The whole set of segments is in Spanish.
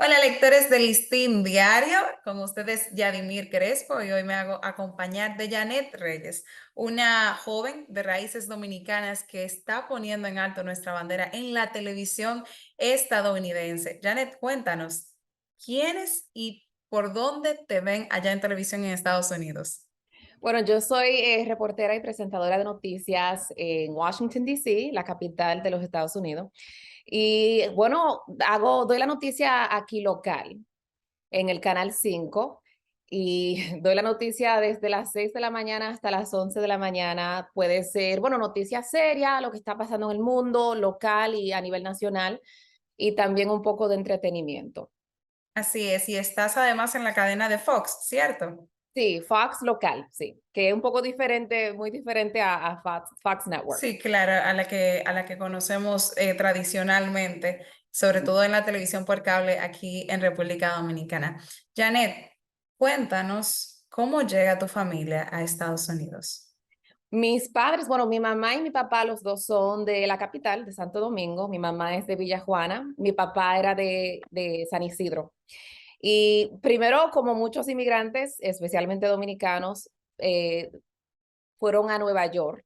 Hola, lectores del Listín Diario, con ustedes Yadimir Crespo y hoy me hago acompañar de Janet Reyes, una joven de raíces dominicanas que está poniendo en alto nuestra bandera en la televisión estadounidense. Janet, cuéntanos, ¿quiénes y por dónde te ven allá en televisión en Estados Unidos? Bueno, yo soy reportera y presentadora de noticias en Washington, D.C., la capital de los Estados Unidos. Y bueno, doy la noticia aquí local, en el Canal 5, y doy la noticia desde las 6 de la mañana hasta las 11 de la mañana. Puede ser, bueno, noticia seria, lo que está pasando en el mundo, local y a nivel nacional, y también un poco de entretenimiento. Así es, y estás además en la cadena de Fox, ¿cierto? Sí, Fox local, sí, que es un poco diferente, muy diferente a Fox Network. Sí, claro, a la que conocemos tradicionalmente, sobre todo en la televisión por cable aquí en República Dominicana. Janet, cuéntanos cómo llega tu familia a Estados Unidos. Mis padres, bueno, mi mamá y mi papá, los dos son de la capital, de Santo Domingo. Mi mamá es de Villa Juana, mi papá era de San Isidro. Y primero, como muchos inmigrantes, especialmente dominicanos, eh, fueron a Nueva York.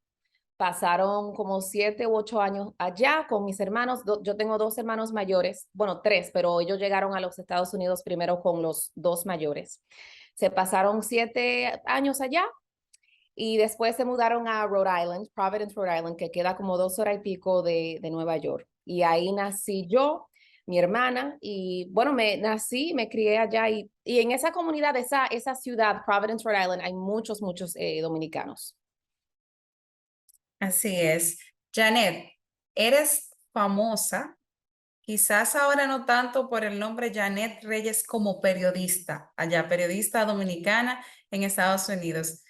Pasaron como 7 u 8 años allá con mis hermanos. Yo tengo dos hermanos mayores, bueno, tres, pero ellos llegaron a los Estados Unidos primero con los dos mayores. Se pasaron 7 años allá y después se mudaron a Rhode Island, Providence, Rhode Island, que queda como 2 horas y pico de Nueva York. Y ahí nací yo, mi hermana, y bueno, me crié allá. Y en esa comunidad, esa ciudad, Providence, Rhode Island, hay muchos dominicanos. Así es. Janet, eres famosa, quizás ahora no tanto por el nombre Janet Reyes como periodista, allá, periodista dominicana en Estados Unidos,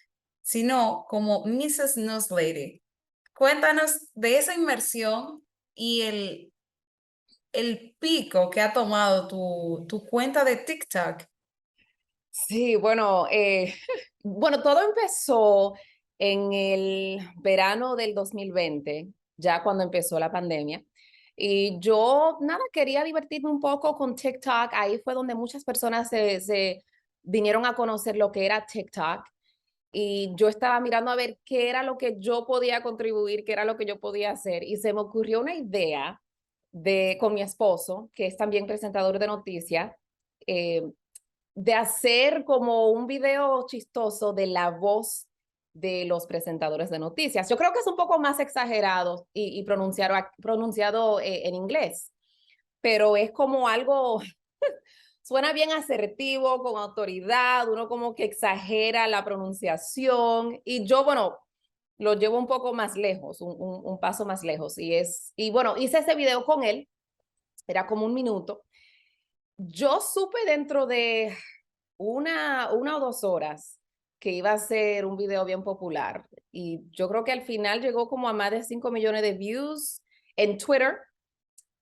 sino como Mrs. Newslady. Cuéntanos de esa inmersión y el pico que ha tomado tu cuenta de TikTok. Sí, bueno, bueno, todo empezó en el verano del 2020, ya cuando empezó la pandemia. Y yo, nada, quería divertirme un poco con TikTok. Ahí fue donde muchas personas se vinieron a conocer lo que era TikTok. Y yo estaba mirando a ver qué era lo que yo podía contribuir, qué era lo que yo podía hacer. Y se me ocurrió una idea con mi esposo, que es también presentador de noticias, eh, de hacer como un video chistoso de la voz de los presentadores de noticias. Yo creo que es un poco más exagerado y pronunciado en inglés, pero es como algo, suena bien asertivo, con autoridad, uno como que exagera la pronunciación y yo, bueno, lo llevo un poco más lejos, un paso más lejos y bueno, hice ese video con él, era como 1 minuto. Yo supe dentro de 1 o 2 horas que iba a ser un video bien popular. Y yo creo que al final llegó como a más de 5 millones de views en Twitter,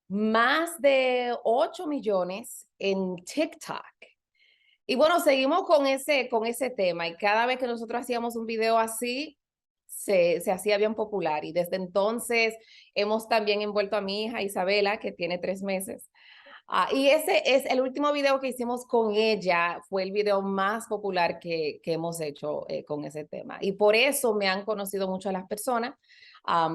más de 8 millones en TikTok. Y bueno, seguimos con ese tema y cada vez que nosotros hacíamos un video así, se hacía bien popular. Y desde entonces hemos también envuelto a mi hija Isabela, que tiene 3 meses. Y ese es el último video que hicimos con ella, fue el video más popular que hemos hecho con ese tema. Y por eso me han conocido mucho las personas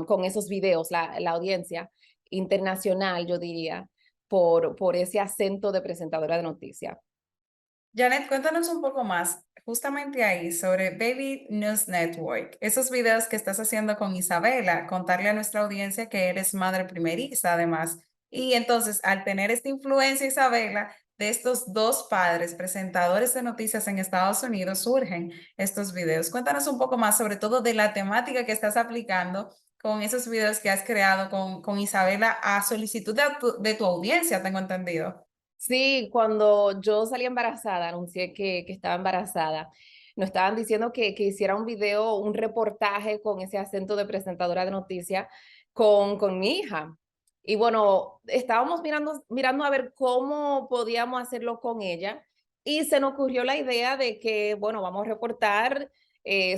con esos videos, la audiencia internacional, yo diría, por ese acento de presentadora de noticias. Janet, cuéntanos un poco más, justamente ahí, sobre Baby News Network, esos videos que estás haciendo con Isabela, contarle a nuestra audiencia que eres madre primeriza, además. Y entonces, al tener esta influencia, Isabela, de estos dos padres presentadores de noticias en Estados Unidos, surgen estos videos. Cuéntanos un poco más, sobre todo de la temática que estás aplicando con esos videos que has creado con Isabela a solicitud de tu audiencia, tengo entendido. Sí, cuando yo salí embarazada, anuncié que estaba embarazada, nos estaban diciendo que hiciera un video, un reportaje con ese acento de presentadora de noticias con mi hija. Y bueno, estábamos mirando a ver cómo podíamos hacerlo con ella y se nos ocurrió la idea de que, bueno, vamos a reportar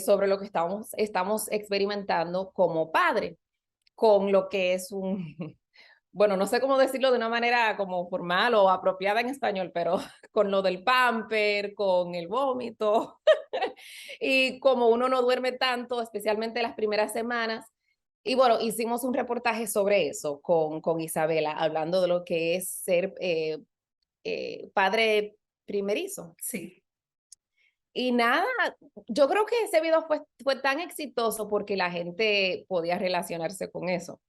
sobre lo que estamos experimentando como padre, con lo que es bueno, no sé cómo decirlo de una manera como formal o apropiada en español, pero con lo del pamper, con el vómito, y como uno no duerme tanto, especialmente las primeras semanas. Y bueno, hicimos un reportaje sobre eso con Isabela, hablando de lo que es ser padre primerizo. Sí. Y nada, yo creo que ese video fue tan exitoso porque la gente podía relacionarse con eso.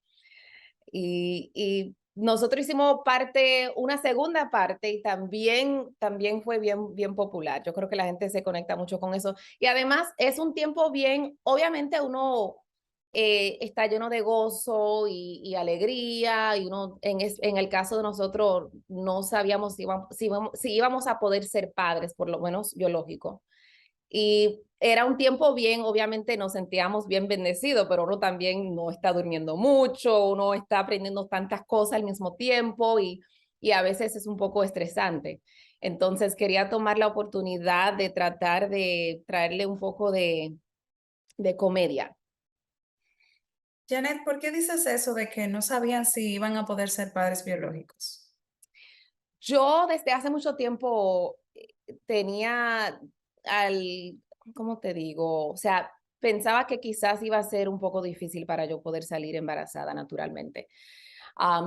Y nosotros hicimos una segunda parte y también fue bien popular. Yo creo que la gente se conecta mucho con eso. Y además es un tiempo bien, obviamente uno está lleno de gozo y alegría y uno, en el caso de nosotros, no sabíamos si íbamos a poder ser padres, por lo menos biológico. Y era un tiempo bien, obviamente nos sentíamos bien bendecidos, pero uno también no está durmiendo mucho, uno está aprendiendo tantas cosas al mismo tiempo y a veces es un poco estresante. Entonces quería tomar la oportunidad de tratar de traerle un poco de comedia. Janet, ¿por qué dices eso de que no sabían si iban a poder ser padres biológicos? Yo desde hace mucho tiempo tenía al, ¿cómo te digo? O sea, pensaba que quizás iba a ser un poco difícil para yo poder salir embarazada naturalmente.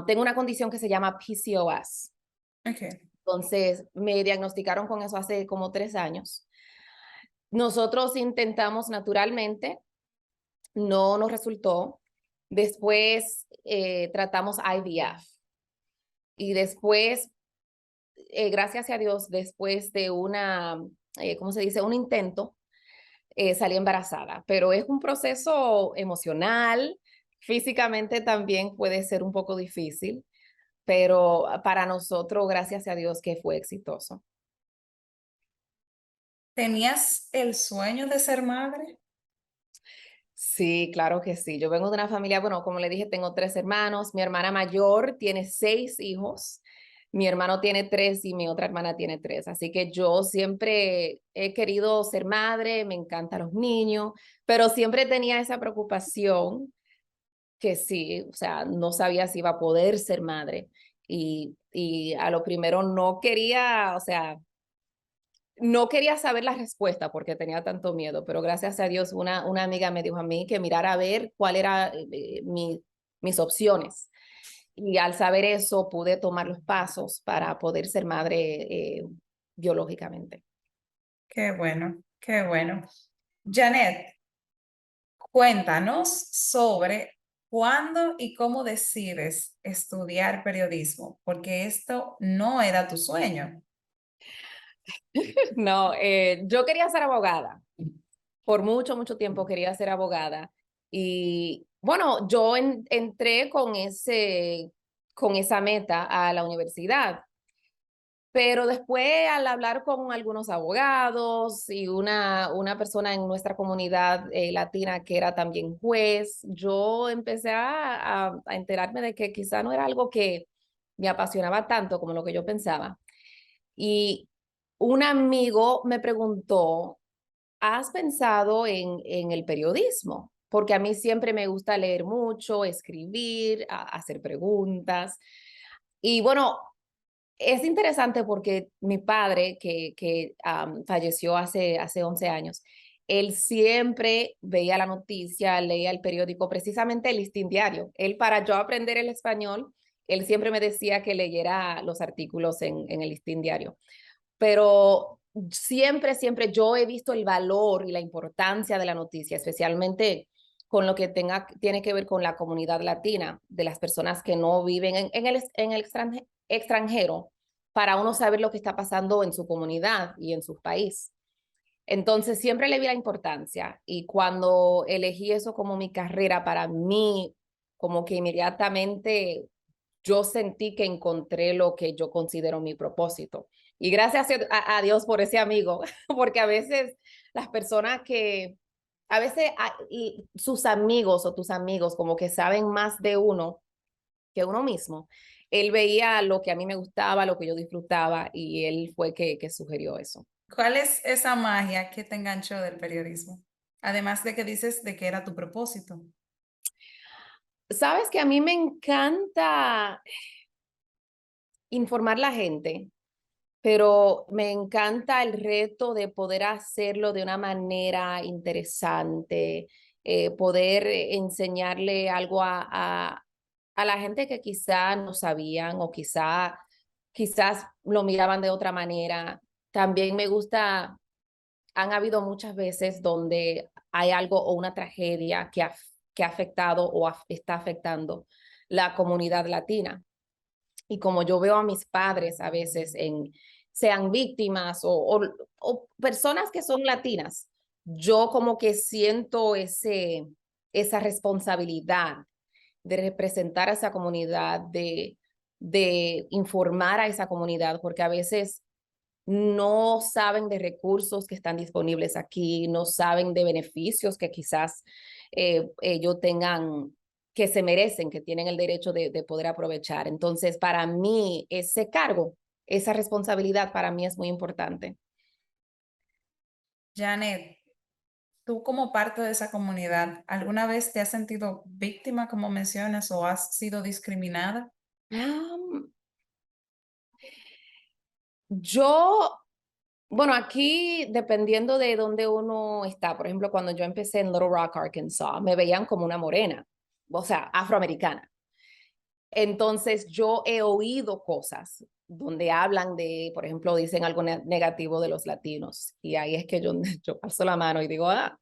Tengo una condición que se llama PCOS. Ok. Entonces, me diagnosticaron con eso hace como 3 años. Nosotros intentamos naturalmente, no nos resultó. Después tratamos IVF y después gracias a Dios, después de ¿cómo se dice? Un intento, salí embarazada, pero es un proceso emocional, físicamente también puede ser un poco difícil, pero para nosotros, gracias a Dios, que fue exitoso. ¿Tenías el sueño de ser madre? Sí, claro que sí. Yo vengo de una familia, bueno, como le dije, tengo 3 hermanos. Mi hermana mayor tiene 6 hijos. Mi hermano tiene 3 y mi otra hermana tiene 3. Así que yo siempre he querido ser madre, me encantan los niños, pero siempre tenía esa preocupación que sí, o sea, no sabía si iba a poder ser madre. Y a lo primero no quería, o sea, no quería saber la respuesta porque tenía tanto miedo, pero gracias a Dios una amiga me dijo a mí que mirara a ver cuál era mis opciones. Y al saber eso pude tomar los pasos para poder ser madre biológicamente. Qué bueno, qué bueno. Janet, cuéntanos sobre cuándo y cómo decides estudiar periodismo, porque esto no era tu sueño. No, yo quería ser abogada. Por mucho tiempo quería ser abogada. Y bueno, yo entré con esa meta a la universidad. Pero después, al hablar con algunos abogados y una persona en nuestra comunidad latina que era también juez, yo empecé a enterarme de que quizá no era algo que me apasionaba tanto como lo que yo pensaba. Y un amigo me preguntó, ¿has pensado en el periodismo? Porque a mí siempre me gusta leer mucho, escribir, hacer preguntas. Y bueno, es interesante porque mi padre, que falleció hace 11 años, él siempre veía la noticia, leía el periódico, precisamente el Listín Diario. Él, para yo aprender el español, él siempre me decía que leyera los artículos en el Listín Diario. Pero siempre yo he visto el valor y la importancia de la noticia, especialmente con lo que tiene que ver con la comunidad latina, de las personas que no viven en el extranjero, para uno saber lo que está pasando en su comunidad y en su país. Entonces, siempre le vi la importancia y cuando elegí eso como mi carrera, para mí, como que inmediatamente yo sentí que encontré lo que yo considero mi propósito. Y gracias a Dios por ese amigo, porque a veces las personas a veces sus amigos o tus amigos como que saben más de uno que uno mismo. Él veía lo que a mí me gustaba, lo que yo disfrutaba y él fue que sugirió eso. ¿Cuál es esa magia que te enganchó del periodismo? Además de que dices de que era tu propósito. Sabes que a mí me encanta informar la gente, pero me encanta el reto de poder hacerlo de una manera interesante, poder enseñarle algo a la gente que quizá no sabían o quizás lo miraban de otra manera. También me gusta, han habido muchas veces donde hay algo o una tragedia que ha afectado o está afectando la comunidad latina. Y como yo veo a mis padres a veces sean víctimas o personas que son latinas, yo como que siento esa responsabilidad de representar a esa comunidad, de informar a esa comunidad, porque a veces no saben de recursos que están disponibles aquí, no saben de beneficios que quizás ellos tengan, que se merecen, que tienen el derecho de poder aprovechar. Entonces, para mí, ese cargo, esa responsabilidad para mí es muy importante. Janet, tú como parte de esa comunidad, ¿alguna vez te has sentido víctima, como mencionas, o has sido discriminada? Um, yo, bueno, aquí dependiendo de dónde uno está, por ejemplo, cuando yo empecé en Little Rock, Arkansas, me veían como una morena, o sea, afroamericana. Entonces yo he oído cosas donde hablan de, por ejemplo, dicen algo negativo de los latinos. Y ahí es que yo paso la mano y digo, ah,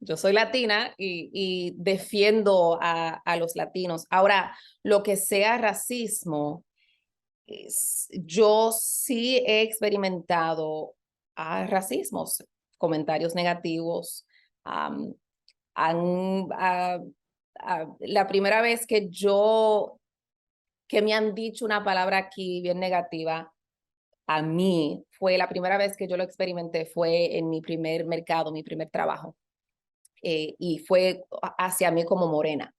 yo soy latina y defiendo a los latinos. Ahora, lo que sea racismo, yo sí he experimentado racismos, comentarios negativos. Um, han, la primera vez que me han dicho una palabra aquí bien negativa, a mí fue la primera vez que yo lo experimenté, fue en mi primer mercado, mi primer trabajo, y fue hacia mí como morena.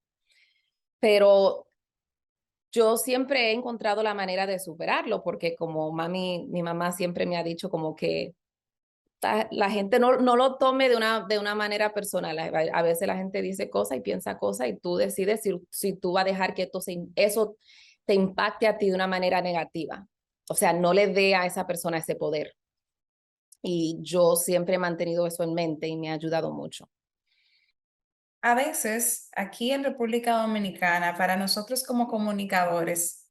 Pero yo siempre he encontrado la manera de superarlo, porque como mi mamá siempre me ha dicho como que la gente no lo tome de una manera personal. A veces la gente dice cosas y piensa cosas y tú decides si tú vas a dejar que eso te impacte a ti de una manera negativa. O sea, no le dé a esa persona ese poder. Y yo siempre he mantenido eso en mente y me ha ayudado mucho. A veces, aquí en República Dominicana, para nosotros como comunicadores,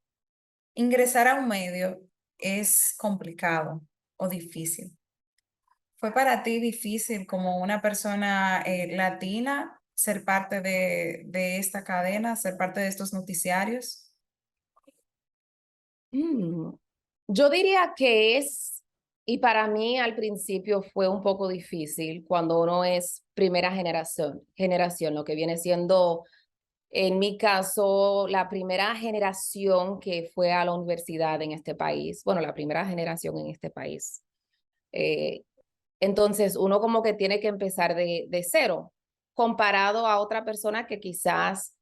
ingresar a un medio es complicado o difícil. ¿Fue para ti difícil como una persona latina ser parte de esta cadena, ser parte de estos noticiarios? Mm, Yo diría que y para mí al principio fue un poco difícil cuando uno es primera generación, lo que viene siendo, en mi caso, la primera generación que fue a la universidad en este país, bueno, la primera generación en este país. Eh, entonces, uno como que tiene que empezar de cero, comparado a otra persona que quizás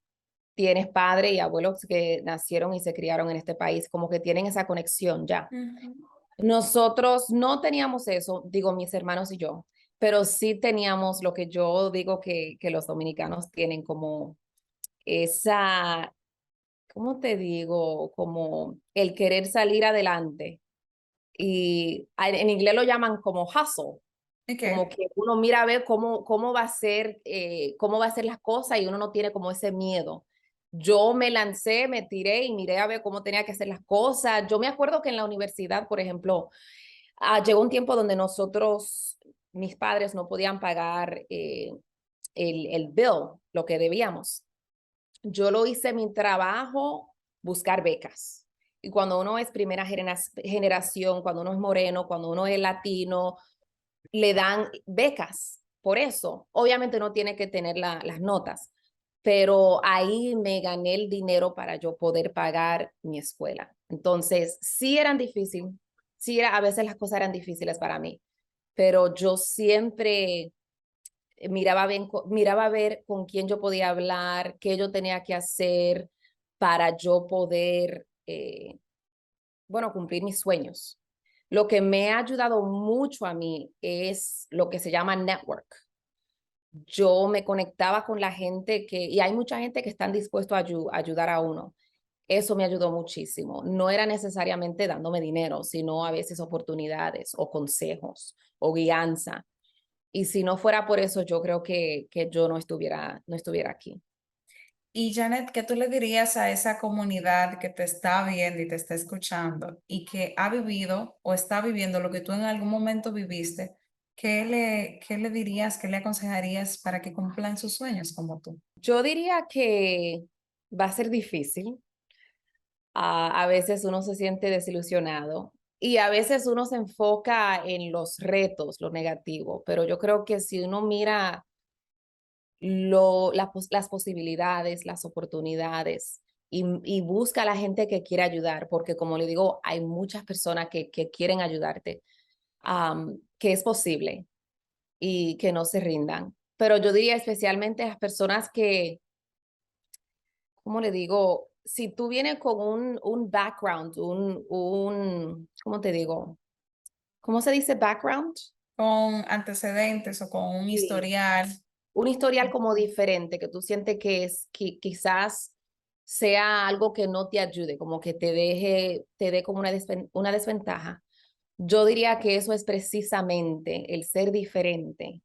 tienes padres y abuelos que nacieron y se criaron en este país, como que tienen esa conexión ya. Ujú. Nosotros no teníamos eso, digo mis hermanos y yo, pero sí teníamos lo que yo digo que los dominicanos tienen como esa, ¿cómo te digo? Como el querer salir adelante. Y en inglés lo llaman como hustle, ¿Y como qué? que uno mira a ver cómo va a ser, cómo va a ser las cosas y uno no tiene como ese miedo. Yo me lancé, me tiré y miré a ver cómo tenía que hacer las cosas. Yo me acuerdo que en la universidad, por ejemplo, llegó un tiempo donde mis padres no podían pagar el bill, lo que debíamos. Yo lo hice mi trabajo, buscar becas. Y cuando uno es primera generación, cuando uno es moreno, cuando uno es latino, le dan becas. Por eso, obviamente no tiene que tener las notas, pero ahí me gané el dinero para yo poder pagar mi escuela. Entonces, sí eran difíciles, a veces las cosas eran difíciles para mí, pero yo siempre miraba a ver con quién yo podía hablar, qué yo tenía que hacer para yo poder, bueno, cumplir mis sueños. Lo que me ha ayudado mucho a mí es lo que se llama network. yo me conectaba con la gente y hay mucha gente que están dispuestos a ayudar a uno. Eso me ayudó muchísimo. No era necesariamente dándome dinero, sino a veces oportunidades o consejos o guianza. Y si no fuera por eso, yo creo que yo no estuviera aquí. Y Janet, ¿qué tú le dirías a esa comunidad que te está viendo y te está escuchando y que ha vivido o está viviendo lo que tú en algún momento viviste? ¿Qué le dirías, qué le aconsejarías para que cumplan sus sueños como tú? Yo diría que va a ser difícil. A veces uno se siente desilusionado y a veces uno se enfoca en los retos, lo negativo, pero yo creo que si uno mira las posibilidades, las oportunidades y busca a la gente que quiere ayudar, porque como le digo, hay muchas personas que quieren ayudarte, que es posible y que no se rindan. Pero yo diría especialmente a las personas que, ¿cómo le digo? Si tú vienes con un background, ¿cómo te digo? ¿Cómo se dice background? Con antecedentes o con un Sí. historial. Un historial como diferente, que tú sientes que quizás sea algo que no te ayude, como que te dé como una desventaja. Yo diría que eso es precisamente el ser diferente.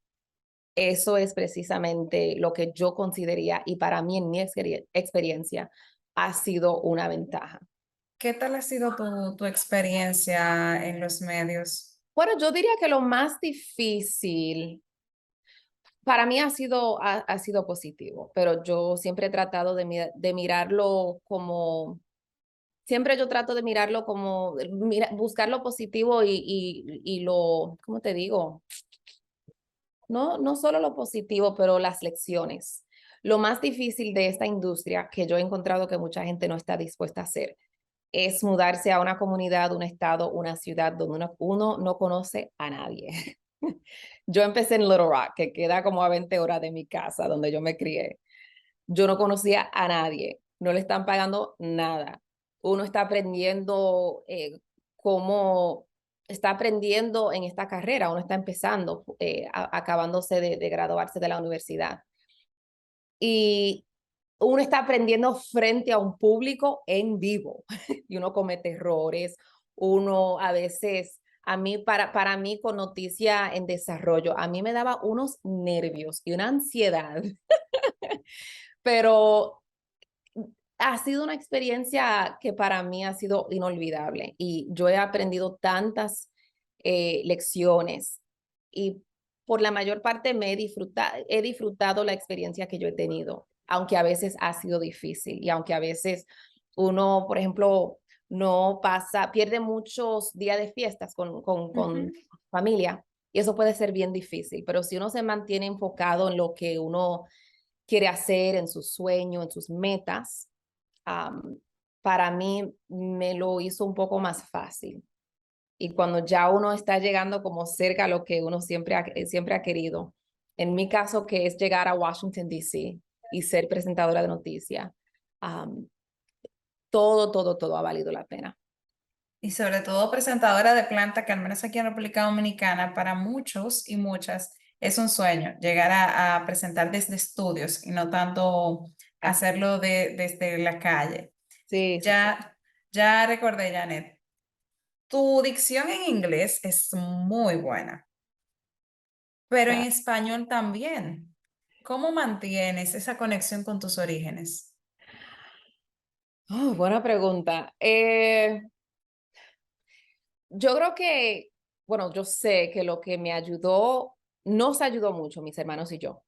Eso es precisamente lo que yo consideraría y para mí en mi experiencia ha sido una ventaja. ¿Qué tal ha sido tu experiencia en los medios? Bueno, yo diría que lo más difícil para mí ha sido positivo, pero yo siempre he tratado de mirarlo como, siempre yo trato de mirarlo como, buscar lo positivo y lo, ¿cómo te digo? No solo lo positivo, pero las lecciones. Lo más difícil de esta industria, que yo he encontrado que mucha gente no está dispuesta a hacer, es mudarse a una comunidad, un estado, una ciudad donde uno no conoce a nadie. Yo empecé en Little Rock, que queda como a 20 horas de mi casa, donde yo me crié. Yo no conocía a nadie, no le están pagando nada. Uno está aprendiendo cómo, está aprendiendo en esta carrera, uno está empezando, acabándose de graduarse de la universidad. Y uno está aprendiendo frente a un público en vivo y uno comete errores, uno a veces, para mí con noticia en desarrollo, a mí me daba unos nervios y una ansiedad, pero ha sido una experiencia que para mí ha sido inolvidable y yo he aprendido tantas lecciones y por la mayor parte he disfrutado la experiencia que yo he tenido, aunque a veces ha sido difícil y aunque a veces uno, por ejemplo, no pasa, pierde muchos días de fiestas con Ujú. familia y eso puede ser bien difícil, pero si uno se mantiene enfocado en lo que uno quiere hacer, en sus sueños, en sus metas, um, para mí me lo hizo un poco más fácil. Y cuando ya uno está llegando como cerca a lo que uno siempre ha querido, en mi caso que es llegar a Washington, D.C. y ser presentadora de noticias, um, todo ha valido la pena. Y sobre todo presentadora de planta, que al menos aquí en República Dominicana, para muchos y muchas es un sueño llegar a presentar desde estudios y no tanto Así. hacerlo desde la calle. Sí, sí, sí. Ya recordé, Janet, tu dicción en inglés es muy buena, pero en español también. ¿Cómo mantienes esa conexión con tus orígenes? Oh, buena pregunta. Yo creo que, bueno, yo sé que lo que me ayudó, nos ayudó mucho, mis hermanos y yo,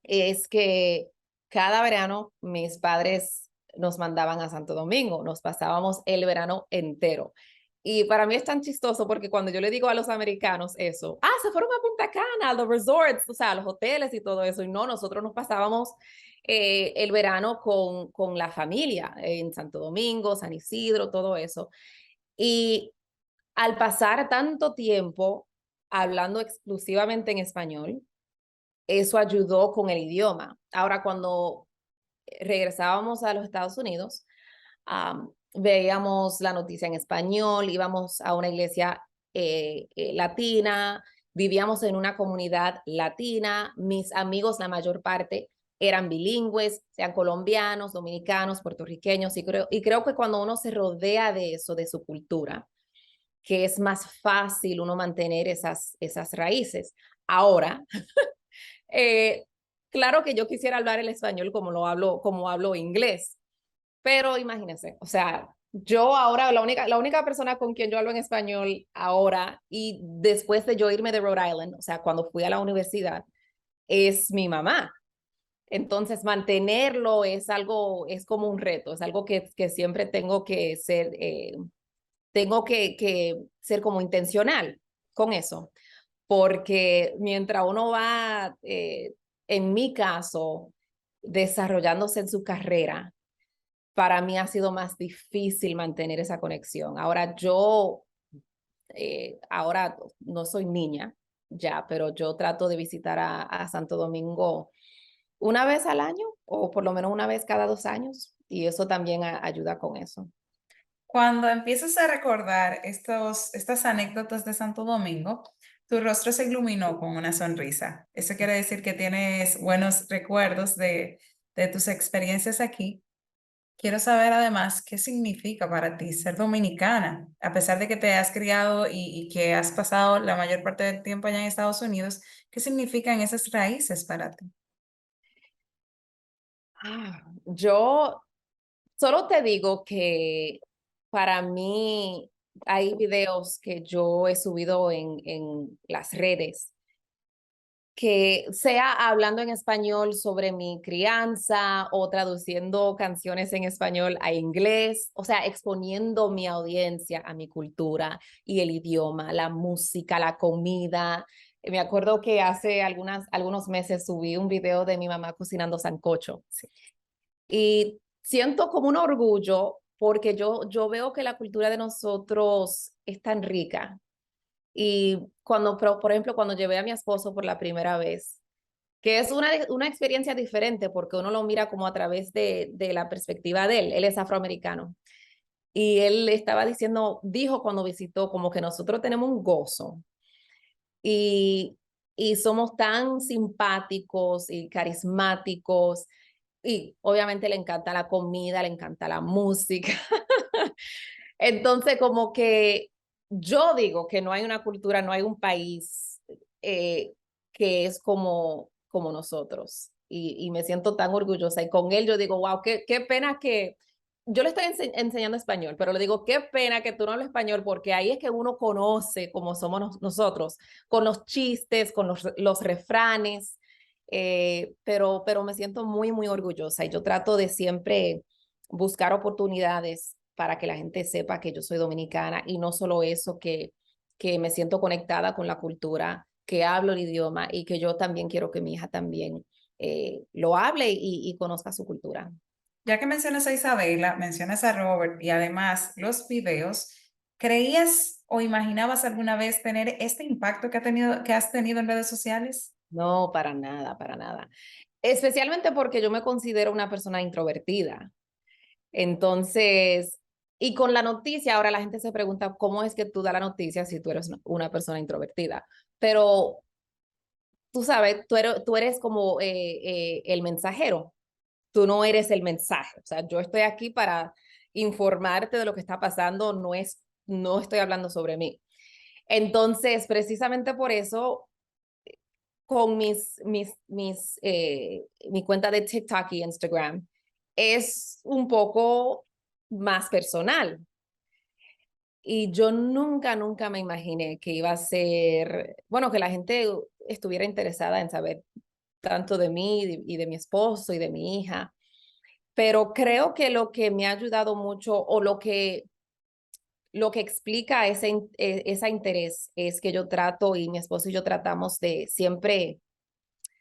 es que cada verano mis padres nos mandaban a Santo Domingo, nos pasábamos el verano entero. Y para mí es tan chistoso porque cuando yo le digo a los americanos eso, se fueron a Punta Cana, a los resorts, o sea, a los hoteles y todo eso, y no, nosotros nos pasábamos el verano con la familia en Santo Domingo, San Isidro, todo eso. Y al pasar tanto tiempo hablando exclusivamente en español, eso ayudó con el idioma. Ahora, cuando regresábamos a los Estados Unidos, veíamos la noticia en español, íbamos a una iglesia latina, vivíamos en una comunidad latina, mis amigos, la mayor parte, eran bilingües, sean colombianos, dominicanos, puertorriqueños, y creo que cuando uno se rodea de eso, de su cultura, que es más fácil uno mantener esas raíces. Ahora, eh, claro que yo quisiera hablar el español como hablo inglés, pero imagínense, o sea, yo ahora, la única persona con quien yo hablo en español ahora y después de yo irme de Rhode Island, o sea, cuando fui a la universidad, es mi mamá. Entonces, mantenerlo es algo, es como un reto, es algo que siempre tengo que ser como intencional con eso, porque mientras uno va, en mi caso, desarrollándose en su carrera, para mí ha sido más difícil mantener esa conexión. Ahora no soy niña ya, pero yo trato de visitar a Santo Domingo una vez al año o por lo menos una vez cada 2 años y eso también ayuda con eso. Cuando empiezas a recordar estas anécdotas de Santo Domingo, tu rostro se iluminó con una sonrisa. Eso quiere decir que tienes buenos recuerdos de tus experiencias aquí. Quiero saber además qué significa para ti ser dominicana, a pesar de que te has criado y que has pasado la mayor parte del tiempo allá en Estados Unidos, ¿qué significan esas raíces para ti? Yo solo te digo que para mí hay videos que yo he subido en las redes que sea hablando en español sobre mi crianza o traduciendo canciones en español a inglés, o sea, exponiendo mi audiencia a mi cultura y el idioma, la música, la comida. Me acuerdo que hace algunos meses subí un video de mi mamá cocinando sancocho y siento como un orgullo porque yo veo que la cultura de nosotros es tan rica y por ejemplo, cuando llevé a mi esposo por la primera vez, que es una experiencia diferente porque uno lo mira como a través de la perspectiva de él. Él es afroamericano. Y él estaba dijo cuando visitó, como que nosotros tenemos un gozo y, y somos tan simpáticos y carismáticos. Y obviamente le encanta la comida, le encanta la música. Entonces, como que yo digo que no hay una cultura, no hay un país eh, que es como nosotros. Y me siento tan orgullosa. Y con él yo digo, wow, qué pena que yo le estoy enseñando español, pero le digo, qué pena que tú no hablas español, porque ahí es que uno conoce cómo somos nosotros, con los chistes, con los refranes. Pero me siento muy, muy orgullosa y yo trato de siempre buscar oportunidades para que la gente sepa que yo soy dominicana y no solo eso, que me siento conectada con la cultura, que hablo el idioma y que yo también quiero que mi hija también lo hable y conozca su cultura. Ya que mencionas a Isabela, mencionas a Robert y además los videos, ¿creías o imaginabas alguna vez tener este impacto que has tenido en redes sociales? No, para nada, para nada. Especialmente porque yo me considero una persona introvertida. Entonces, y con la noticia, ahora la gente se pregunta, ¿cómo es que tú das la noticia si tú eres una persona introvertida? Pero tú sabes, tú eres como el mensajero, tú no eres el mensaje. O sea, yo estoy aquí para informarte de lo que está pasando, no estoy hablando sobre mí. Entonces, precisamente por eso, con mi cuenta de TikTok y Instagram, es un poco más personal. Y yo nunca me imaginé que iba a ser, bueno, que la gente estuviera interesada en saber tanto de mí y de mi esposo y de mi hija. Pero creo que lo que me ha ayudado mucho o lo que explica ese interés es que yo trato y mi esposo y yo tratamos de siempre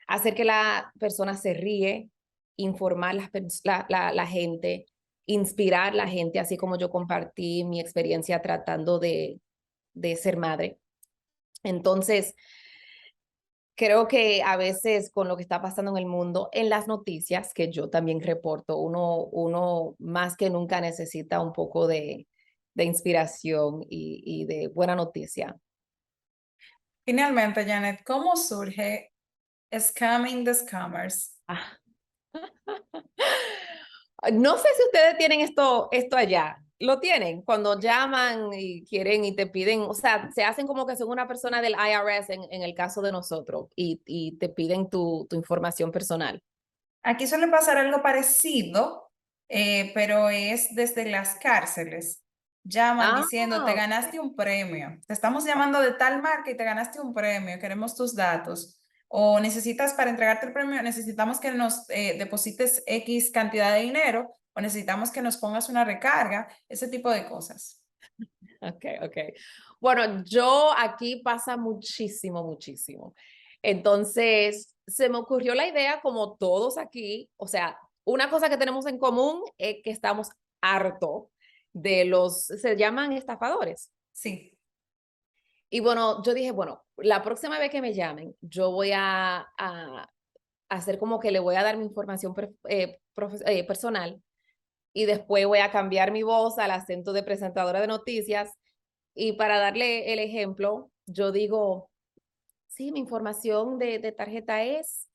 hacer que la persona se ríe, informar la gente, inspirar la gente, así como yo compartí mi experiencia tratando de ser madre. Entonces, creo que a veces con lo que está pasando en el mundo, en las noticias, que yo también reporto, uno más que nunca necesita un poco de inspiración y de buena noticia. Finalmente, Janet, ¿cómo surge Scamming the Scammers? Ah. No sé si ustedes tienen esto allá. Lo tienen cuando llaman y quieren y te piden, o sea, se hacen como que son una persona del IRS en el caso de nosotros y te piden tu información personal. Aquí suele pasar algo parecido, pero es desde las cárceles. Llaman Ah, diciendo, te ok. ganaste un premio, te estamos llamando de tal marca y te ganaste un premio, queremos tus datos. O necesitas para entregarte el premio, necesitamos que nos deposites X cantidad de dinero o necesitamos que nos pongas una recarga, ese tipo de cosas. Ok, ok. Bueno, yo aquí pasa muchísimo, muchísimo. Entonces, se me ocurrió la idea, como todos aquí, o sea, una cosa que tenemos en común es que estamos harto de se llaman estafadores. Sí, Y bueno, yo dije, bueno, la próxima vez que me llamen, yo voy a hacer como que le voy a dar mi información personal y después voy a cambiar mi voz al acento de presentadora de noticias. Y para darle el ejemplo, yo digo, sí, mi información de tarjeta es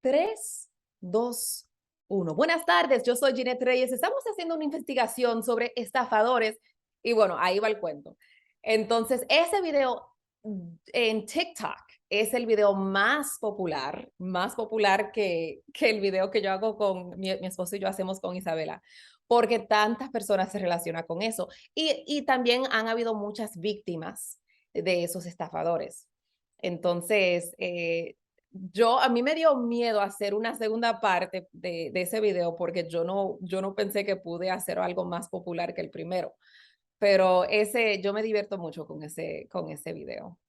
321. Buenas tardes, yo soy Ginette Reyes. Estamos haciendo una investigación sobre estafadores. Y bueno, ahí va el cuento. Entonces, ese video en TikTok es el video más popular que el video que yo hago con mi esposo y yo hacemos con Isabela, porque tantas personas se relacionan con eso. Y también han habido muchas víctimas de esos estafadores. Entonces, a mí me dio miedo hacer una segunda parte de ese video porque yo no pensé que pude hacer algo más popular que el primero, pero yo me divierto mucho con ese video.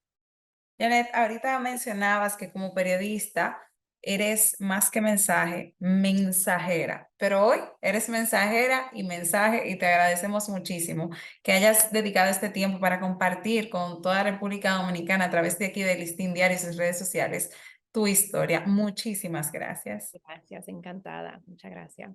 Janet, ahorita mencionabas que como periodista eres más que mensaje, mensajera, pero hoy eres mensajera y mensaje y te agradecemos muchísimo que hayas dedicado este tiempo para compartir con toda República Dominicana a través de aquí de Listín Diario y sus redes sociales tu historia. Muchísimas gracias. Gracias, encantada. Muchas gracias.